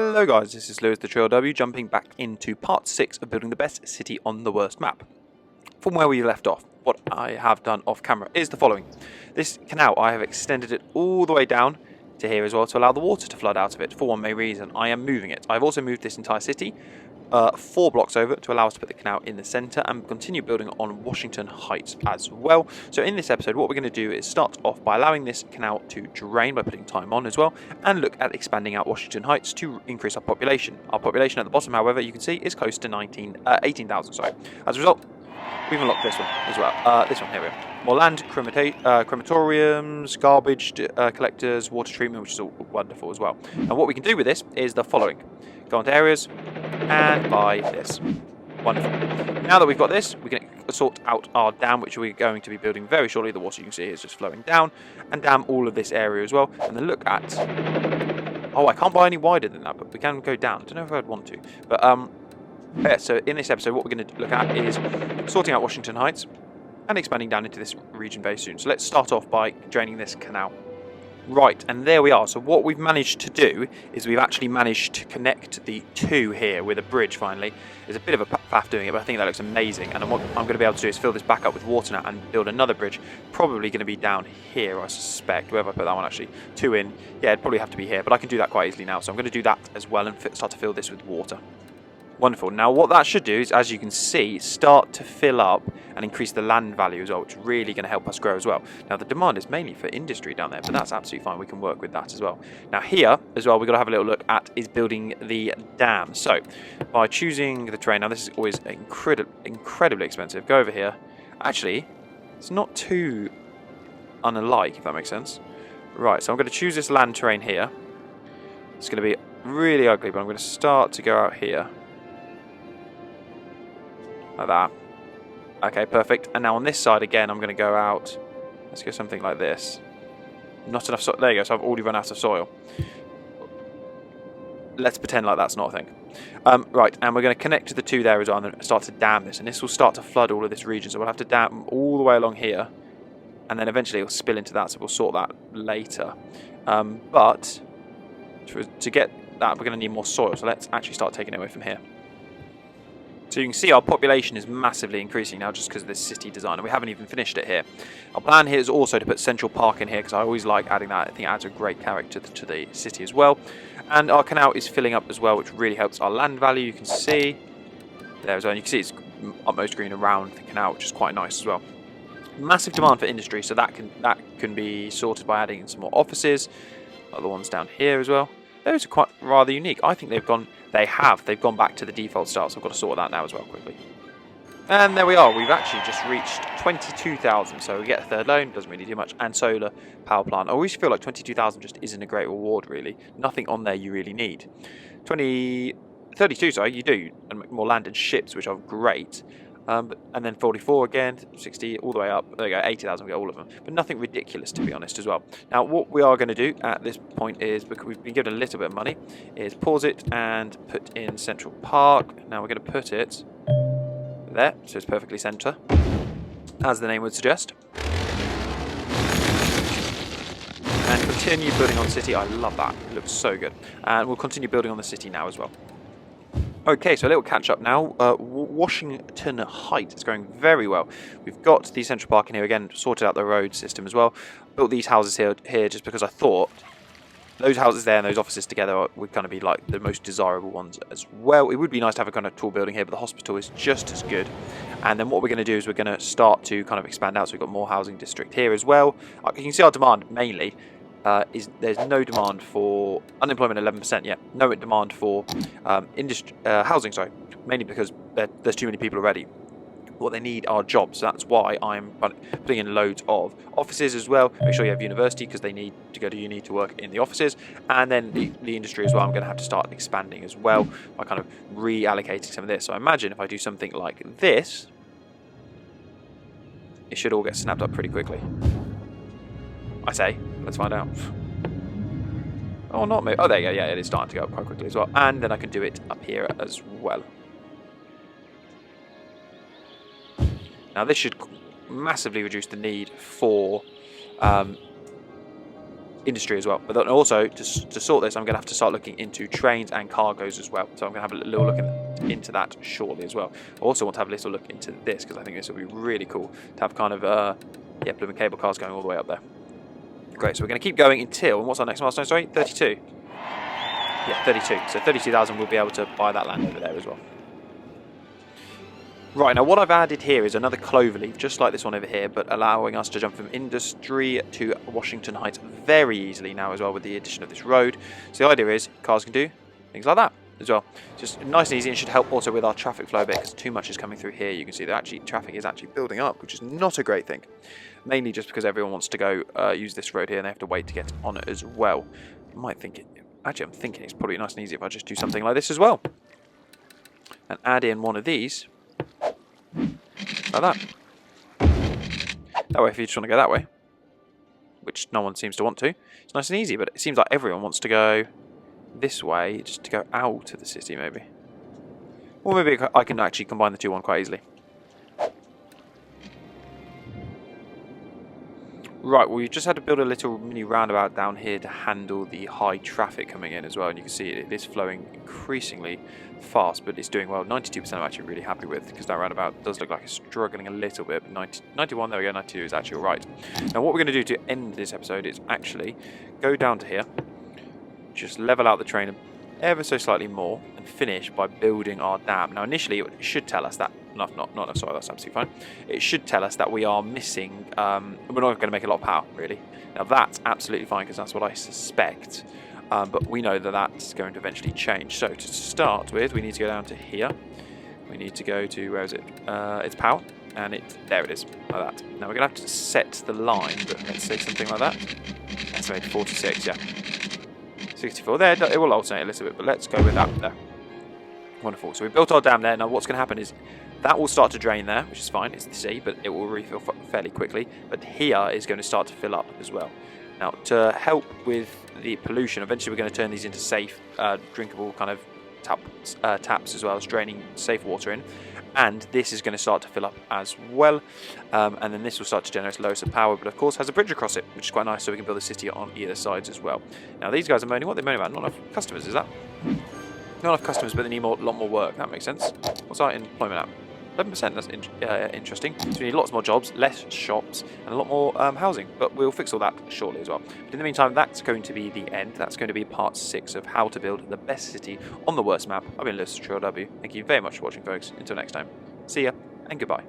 Hello guys, this is Lewis the Trail W jumping back into part 6 of building the best city on the worst map. From where we left off, what I have done off camera is the following. This canal, I have extended it all the way down to here as well to allow the water to flood out of it for one main reason. I am moving it. I've also moved this entire city 4 blocks over to allow us to put the canal in the centre and continue building on Washington Heights as well. So in this episode what we're going to do is start off by allowing this canal to drain by putting time on as well, and look at expanding out Washington Heights to increase our population. Our population at the bottom, however, you can see is close to 18,000. Sorry. As a result, we've unlocked this one as well. This one, here we go. More land, crematoriums, garbage collectors, water treatment, which is all wonderful as well. And what we can do with this is the following. Go onto areas and buy this. Wonderful. Now that we've got this, we can sort out our dam, which we're going to be building very shortly. The water you can see is just flowing down, and dam all of this area as well. And then look at... Oh, I can't buy any wider than that, but we can go down. I don't know if I'd want to. But, yeah, so in this episode, what we're going to look at is sorting out Washington Heights and expanding down into this region very soon. So let's start off by draining this canal. Right, and there we are. So what we've managed to do is we've actually managed to connect the two here with a bridge finally. There's a bit of a faff doing it, but I think that looks amazing. And what I'm going to be able to do is fill this back up with water now and build another bridge. Probably going to be down here, I suspect. Where have I put that one actually? 2 in. Yeah, it'd probably have to be here, but I can do that quite easily now. So I'm going to do that as well and start to fill this with water. Wonderful. Now what that should do is, as you can see, start to fill up and increase the land value as well, which is really going to help us grow as well. Now the demand is mainly for industry down there, but that's absolutely fine. We can work with that as well. Now here as well, we've got to have a little look at is building the dam. So by choosing the terrain, now this is always incredibly expensive. Go over here. Actually, it's not too unlike, if that makes sense. Right, so I'm going to choose this land terrain here. It's going to be really ugly, but I'm going to start to go out here. Like that. Okay, perfect. And now on this side again, I'm going to go out. Let's go something like this. Not enough soil. There you go. So I've already run out of soil. Let's pretend like that's not a thing. Right, and we're going to connect to the two there as well and then start to dam this. And this will start to flood all of this region. So we'll have to dam all the way along here. And then eventually it'll spill into that. So we'll sort that later. But to get that, we're going to need more soil. So let's actually start taking it away from here. So you can see our population is massively increasing now just because of this city design, and we haven't even finished it here. Our plan here is also to put Central Park in here because I always like adding that. I think it adds a great character to the city as well. And our canal is filling up as well, which really helps our land value. You can see there as well. And you can see it's utmost green around the canal, which is quite nice as well. Massive demand for industry, so that can be sorted by adding in some more offices, like the ones down here as well. Those are quite rather unique. I think they've gone back to the default style, so I've got to sort that now as well quickly. And there we are. We've actually just reached 22,000, so we get a third loan, doesn't really do much, and solar power plant. I always feel like 22,000 just isn't a great reward, really. Nothing on there you really need. 32, sorry, you do, and more land and ships, which are great. And then 44 again, 60, all the way up. There you go, 80,000, we get all of them. But nothing ridiculous, to be honest, as well. Now, what we are going to do at this point is, because we've been given a little bit of money, is pause it and put in Central Park. Now we're going to put it there, so it's perfectly centre, as the name would suggest. And continue building on the city. I love that. It looks so good. And we'll continue building on the city now as well. Okay, so a little catch up now. Washington Heights is going very well. We've got the Central Park in here again, sorted out the road system as well. Built these houses here just because I thought those houses there and those offices together would kind of be like the most desirable ones as well. It would be nice to have a kind of tall building here, but the hospital is just as good. And then what we're going to do is we're going to start to kind of expand out. So we've got more housing district here as well. You can see our demand mainly. There's no demand for unemployment 11%. Yeah, no demand for housing. Sorry, mainly because there's too many people already. What they need are jobs. So that's why I'm putting in loads of offices as well. Make sure you have university because they need to go to uni to work in the offices, and then the industry as well. I'm going to have to start expanding as well by kind of reallocating some of this. So I imagine if I do something like this, it should all get snapped up pretty quickly. I say, let's find out. Oh, not me. Oh, there you go. Yeah, it is starting to go up quite quickly as well. And then I can do it up here as well. Now, this should massively reduce the need for industry as well. But then also, to sort this, I'm going to have to start looking into trains and cargoes as well. So I'm going to have a little look into that shortly as well. I also want to have a little look into this, because I think this will be really cool to have kind of, yeah, blooming cable cars going all the way up there. Great, so we're going to keep going until, and what's our next milestone, sorry? 32. Yeah, 32. So 32,000 we'll be able to buy that land over there as well. Right, now what I've added here is another clover leaf, just like this one over here, but allowing us to jump from industry to Washington Heights very easily now as well with the addition of this road. So the idea is cars can do things like that as well. Just nice and easy, and should help also with our traffic flow a bit, because too much is coming through here. You can see that actually traffic is actually building up, which is not a great thing. Mainly just because everyone wants to go use this road here and they have to wait to get on it as well. You might think it, actually I'm thinking it's probably nice and easy if I just do something like this as well. And add in one of these. Like that. That way, if you just want to go that way, which no one seems to want to, it's nice and easy, but it seems like everyone wants to go this way, just to go out of the city, maybe. Or maybe I can actually combine the two one quite easily. Right, well, we've just had to build a little mini roundabout down here to handle the high traffic coming in as well, and you can see it is flowing increasingly fast, but it's doing well. 92% I'm actually really happy with, because that roundabout does look like it's struggling a little bit, but 91, there we go, 92 is actually alright. Now what we're going to do to end this episode is actually go down to here, just level out the train ever so slightly more, and finish by building our dam. Now initially it should tell us that, sorry, that's absolutely fine. It should tell us that we are missing, we're not going to make a lot of power, really. Now that's absolutely fine, because that's what I suspect. But we know that that's going to eventually change. So to start with, we need to go down to here. We need to go to, where is it? It's power, and there it is, like that. Now we're going to have to set the line, but let's say something like that. That's made 46, yeah. 64 there, it will alternate a little bit, but let's go with that there. Wonderful. So we built our dam there. Now what's going to happen is that will start to drain there, which is fine, it's the sea, but it will refill fairly quickly. But here is going to start to fill up as well. Now to help with the pollution, eventually we're going to turn these into safe, drinkable kind of taps, as well as draining safe water in. And this is going to start to fill up as well, and then this will start to generate loads of power, but of course has a bridge across it, which is quite nice, so we can build a city on either sides as well. Now these guys are moaning, what are they moaning about? Not enough customers, is that? Not enough customers, but they need a lot more work. That makes sense. What's our employment at? 11%, that's interesting. So we need lots more jobs, less shops, and a lot more housing, but we'll fix all that shortly as well. But in the meantime, that's going to be the end. That's going to be part 6 of how to build the best city on the worst map. I've been Lush, Thank you very much for watching, folks. Until next time, see ya and goodbye.